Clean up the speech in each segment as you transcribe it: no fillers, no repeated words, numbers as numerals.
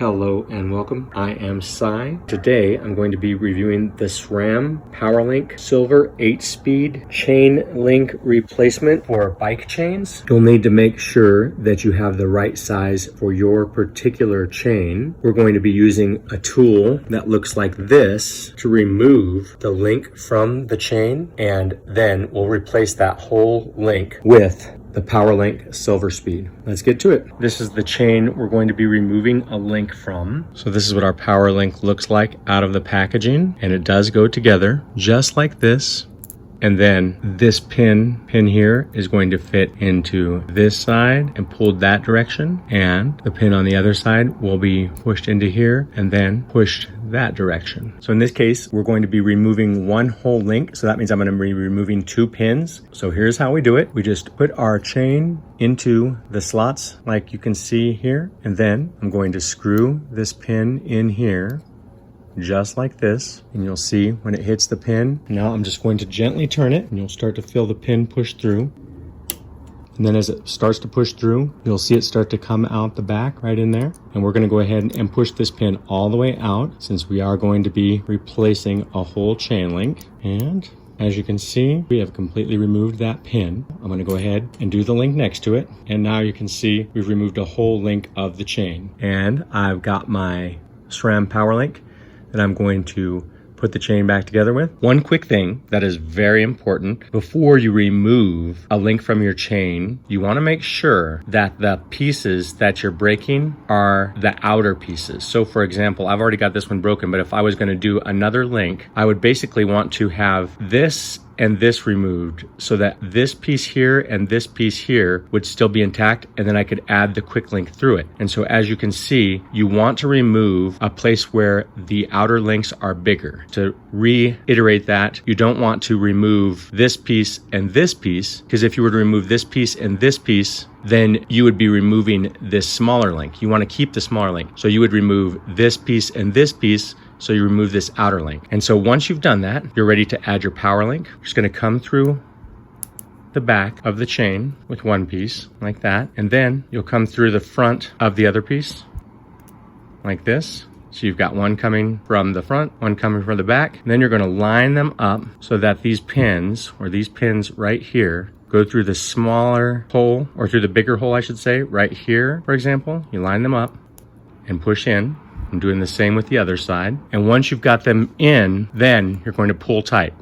Hello and welcome. I am Cy. Today I'm going to be reviewing the SRAM PowerLink Silver 8-speed chain link replacement for bike chains. You'll need to make sure that you have the right size for your particular chain. We're going to be using a tool that looks like this to remove the link from the chain, and then we'll replace that whole link with the PowerLink Silver Speed. Let's get to it. This is the chain we're going to be removing a link from. So this is what our PowerLink looks like out of the packaging, and it does go together just like this. And then this pin here is going to fit into this side and pulled that direction, and the pin on the other side will be pushed into here and then pushed that direction. So in this case, we're going to be removing one whole link. So that means I'm going to be removing 2 pins. So here's how we do it. We just put our chain into the slots like you can see here, and then I'm going to screw this pin in here just like this, and you'll see when it hits the pin. Now I'm just going to gently turn it, and you'll start to feel the pin push through. And then as it starts to push through, you'll see it start to come out the back right in there. And we're going to go ahead and push this pin all the way out, since we are going to be replacing a whole chain link. And as you can see, we have completely removed that pin. I'm going to go ahead and do the link next to it. And now you can see we've removed a whole link of the chain. And I've got my SRAM PowerLink that I'm going to put the chain back together with. One quick thing that is very important: before you remove a link from your chain, you want to make sure that the pieces that you're breaking are the outer pieces. So for example, I've already got this one broken, but if I was going to do another link, I would basically want to have this and this removed, so that this piece here and this piece here would still be intact, and then I could add the quick link through it. And so as you can see, you want to remove a place where the outer links are bigger. To reiterate that, you don't want to remove this piece and this piece, because if you were to remove this piece and this piece, then you would be removing this smaller link. You want to keep the smaller link. So you would remove this piece and this piece, so you remove this outer link. And so once you've done that, you're ready to add your power link. You're just going to come through the back of the chain with one piece like that, and then you'll come through the front of the other piece like this. So you've got one coming from the front, one coming from the back, and then you're going to line them up so that these pins, or these pins right here, go through the smaller hole, or through the bigger hole I should say, right here for example. You line them up and push in. I'm doing the same with the other side. And once you've got them in, then you're going to pull tight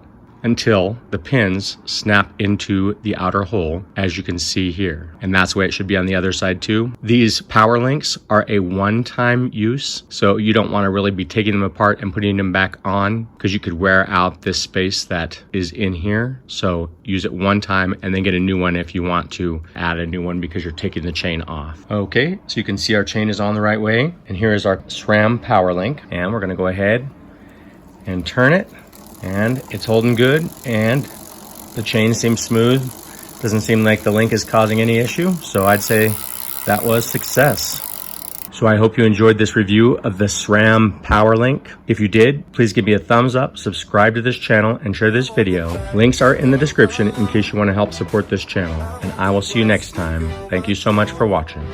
until the pins snap into the outer hole, as you can see here. And that's the way it should be on the other side too. These power links are a one-time use, so you don't want to really be taking them apart and putting them back on, because you could wear out this space that is in here. So use it one time and then get a new one if you want to add a new one, because you're taking the chain off. Okay, so you can see our chain is on the right way, and here is our SRAM power link, and we're going to go ahead and turn it. And it's holding good, and the chain seems smooth. Doesn't seem like the link is causing any issue, so I'd say that was success. So I hope you enjoyed this review of the SRAM PowerLink. If you did, please give me a thumbs up, subscribe to this channel, and share this video. Links are in the description in case you want to help support this channel, and I will see you next time. Thank you so much for watching.